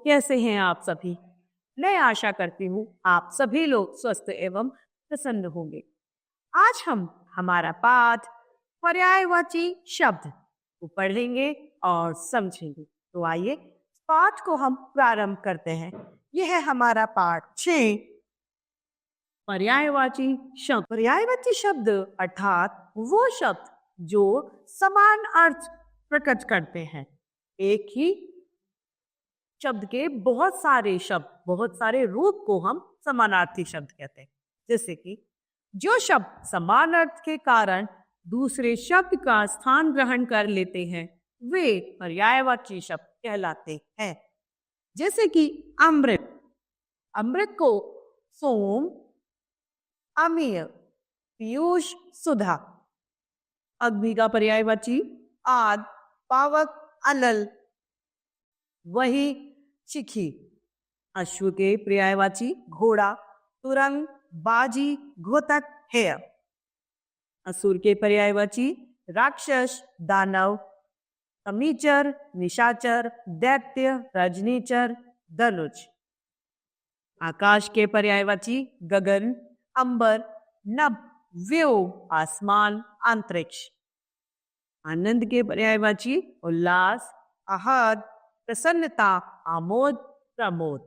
कैसे हैं आप सभी? मैं आशा करती हूँ आप सभी लोग स्वस्थ एवं प्रसन्न होंगे। आज हम हमारा पाठ पर्यायवाची शब्द को पढ़ेंगे और समझेंगे। तो आइए पाठ को हम प्रारंभ करते हैं। यह है हमारा पाठ 6 पर्यायवाची शब्द। पर्यायवाची शब्द अर्थात वो शब्द जो समान अर्थ प्रकट करते हैं। एक ही शब्द के बहुत सारे शब्द, बहुत सारे रूप को हम समानार्थी शब्द कहते हैं। जैसे कि जो शब्द समान अर्थ के कारण दूसरे शब्द का स्थान ग्रहण कर लेते हैं वे पर्यायवाची शब्द कहलाते हैं। जैसे कि अमृत, अमृत को सोम, अमीय, पीयूष, सुधा। अग्नि का पर्यायवाची आद, पावक, अनल, वही चिखी। अश्व के पर्यायवाची घोड़ा, तुरंग, बाजी, घोतक, हेय। असुर के पर्यायवाची राक्षस, दानव, कमीचर, निशाचर, दैत्य, रजनीचर, धनुष। आकाश के पर्यायवाची गगन, अंबर, नभ, व्योम, आसमान, अंतरिक्ष। आनंद के पर्यायवाची उल्लास, आहत, प्रसन्नता, आमोद, प्रमोद।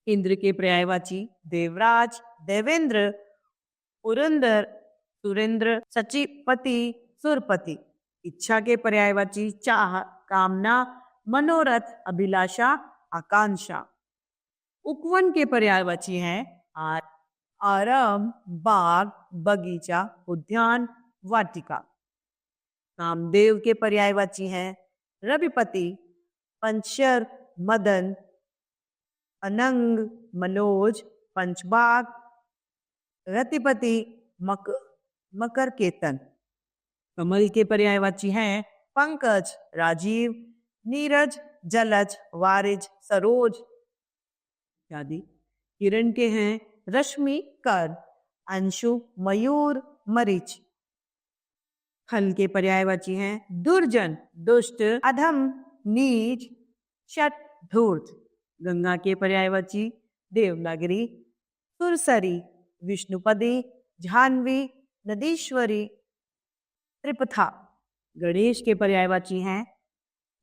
इंद्र के पर्यायवाची देवराज, देवेंद्र, पुरंदर, सुरेंद्र, सचिपति, सुरपति। इच्छा के पर्यायवाची चाह, कामना, मनोरथ, अभिलाषा, आकांक्षा। उपवन के पर्यायवाची हैं आराम, बाग, बगीचा, उद्यान, वाटिका। कामदेव के पर्यायवाची हैं रविपति, पंचर, मदन, अनंग, मनोज, पंचबाग, रतिपति, मकर केतन। कमल के पर्यायवाची हैं पंकज, राजीव, नीरज, जलज, वारिज, सरोज आदि। किरण के हैं रश्मि, कर, अंशु, मयूर, मरीच। खल के पर्यायवाची हैं दुर्जन, दुष्ट, अधम, नीच, शठ, धूर्त। गंगा के पर्यायवाची देवनागरी, सुरसरी, विष्णुपदी, जाह्नवी, नदीश्वरी, त्रिपथा। गणेश के पर्यायवाची हैं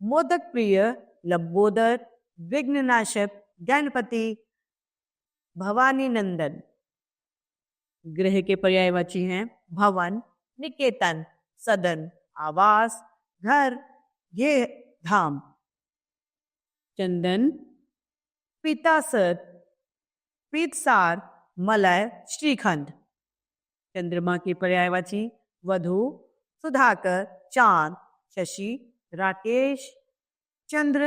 मोदक प्रिय, लंबोदर, विघ्ननाशक, गणपति, भवानी नंदन। ग्रह के पर्यायवाची हैं भवन, निकेतन, सदन, आवास, घर, ये धाम। चंदन, पीतासर, पीतसार, मलय, श्रीखंड। चंद्रमा के पर्यायवाची वधु, सुधाकर, चांद, शशि, राकेश, चंद्र,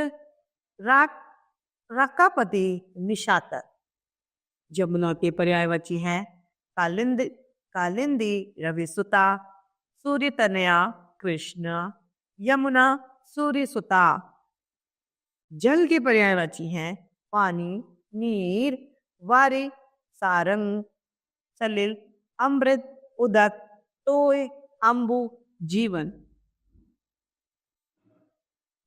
राकापति, निशातर। जमुना के पर्यायवाची हैं कालिंदी, रविसुता, सूर्यतनया, कृष्ण, यमुना, सूर्यसुता। जल के पर्यायवाची हैं पानी, नीर, वारी, सारंग, सलिल, अमृत, उदक, टोय, अंबु, जीवन।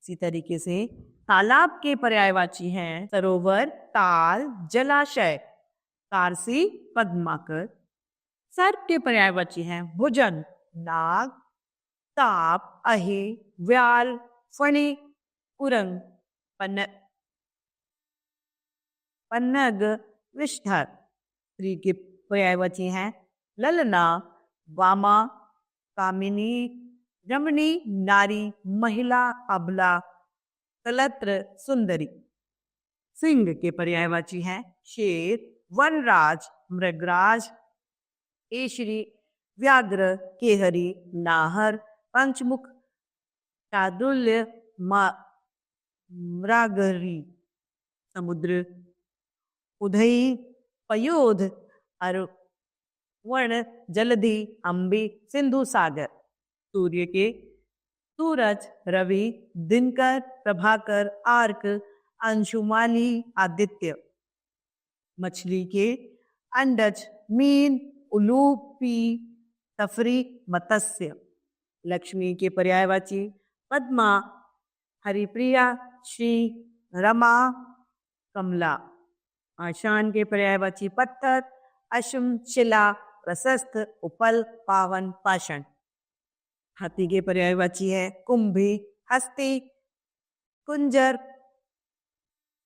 इसी तरीके से तालाब के पर्यायवाची हैं सरोवर, ताल, जलाशय, कारसी, पद्माकर। सर्प के पर्यायवाची हैं भुजन, नाग, ताप, अहि, व्याल, फणी, कुरंग, पन्नग, विष्ठर। स्त्री के पर्यायवाची हैं ललना, वामा, कामिनी, रमणी, नारी, महिला, अबला, कलत्र, सुंदरी। सिंह के पर्यायवाची हैं शेर, वनराज, मृगराज, केशरी, व्याघ्र, केहरी, नाहर, पंचमुख, शार्दूल्य, मृगरी। समुद्र, उदयी, पयोध, अरवण, जलधि, अंबी, सिंधु सागर। सूर्य के सूरज, रवि, दिनकर, प्रभाकर, आर्क, अंशुमाली, आदित्य। मछली के अंडज, मीन, उलूपी, सफरी, मत्स्य। लक्ष्मी के पर्यायवाची पद्मा, हरिप्रिया, श्री, रमा, कमला। आशान के पर्यायवाची पत्थर, अश्म, शिला, प्रशस्त, उपल, पावन, पाषाण। हाथी के पर्यायवाची है कुंभी, हस्ती, कुंजर,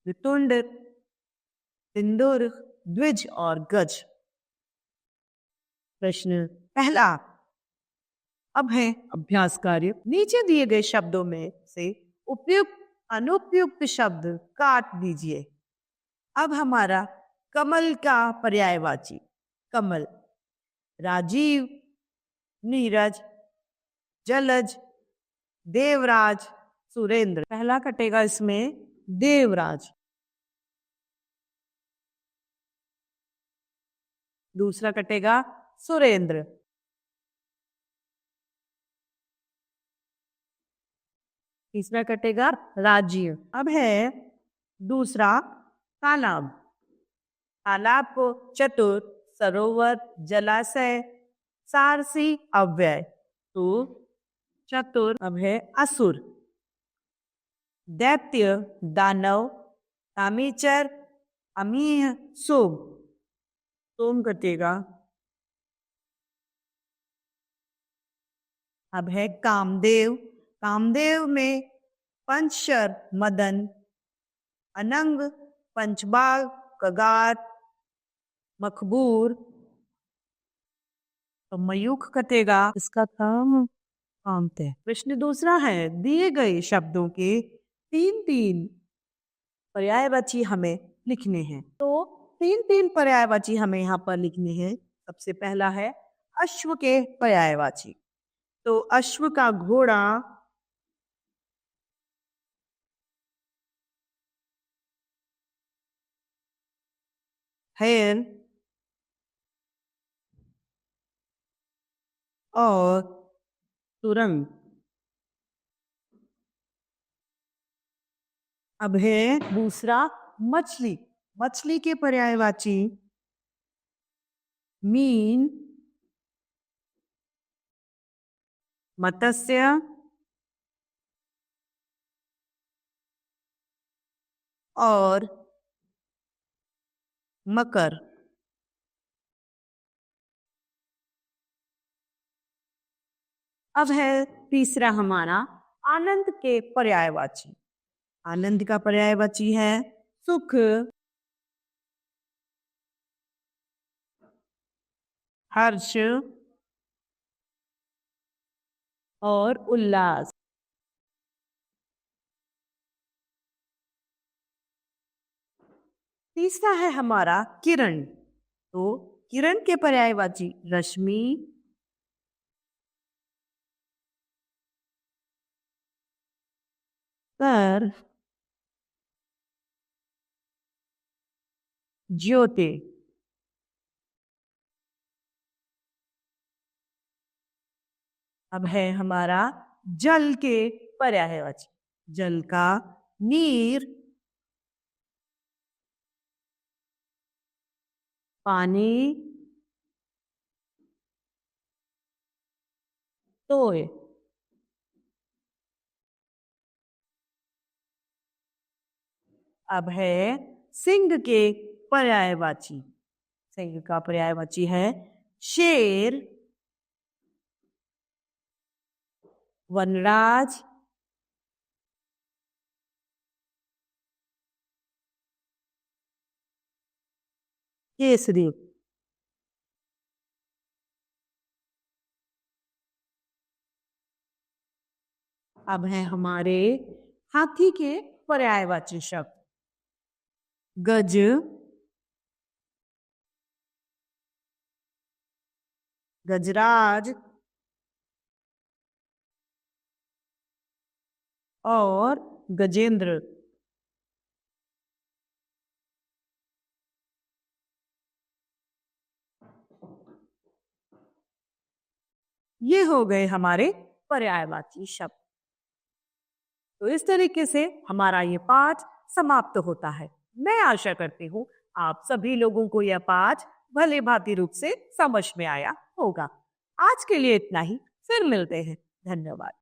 वितुंड, सिंदूर, द्विज और गज। प्रश्न पहला, अब है अभ्यास कार्य। नीचे दिए गए शब्दों में से उपयुक्त अनुपयुक्त शब्द काट दीजिए। अब हमारा कमल का पर्यायवाची कमल, राजीव, नीरज, जलज, देवराज, सुरेंद्र। पहला कटेगा इसमें देवराज, दूसरा कटेगा सुरेंद्र, तीसरा कटेगा राजीव। अब है दूसरा तालाब। तालाब को चतुर, सरोवर, जलाशय, सारसी, अव्यय। तो चतुर। अब है असुर, दैत्य, दानव, कामीचर, अमीह, सोम। सोम कटेगा। अब है कामदेव। कामदेव में पंचशर, मदन, अनंग, पंचबाग, कगार, मखबूर। तो मयूख कटेगा। इसका काम कामते। प्रश्न दूसरा है, दिए गए शब्दों के तीन तीन पर्यायवाची हमें लिखने हैं। तो तीन तीन पर्यायवाची हमें यहाँ पर लिखने हैं। सबसे पहला है अश्व के पर्यायवाची। तो अश्व का घोड़ा, हैर और सुरंग। अब है दूसरा मछली। मछली के पर्यायवाची मीन, मत्स्य, और मकर। अब है तीसरा हमारा आनंद के पर्यायवाची। आनंद का पर्यायवाची है सुख, हर्ष और उल्लास। तीसरा है हमारा किरण। तो किरण के पर्यायवाची रश्मि, कर, ज्योति। अब है हमारा जल के पर्यायवाची। जल का नीर, पानी, तोय। अब है सिंह के पर्यायवाची। सिंह का पर्यायवाची है शेर, वनराज, केसरी। अब है हमारे हाथी के पर्यायवाची शब्द गज, गजराज और गजेंद्र। ये हो गए हमारे पर्यायवाची शब्द। तो इस तरीके से हमारा ये पाठ समाप्त होता है। मैं आशा करती हूँ आप सभी लोगों को यह पाठ भले भांति रूप से समझ में आया होगा। आज के लिए इतना ही, फिर मिलते हैं। धन्यवाद।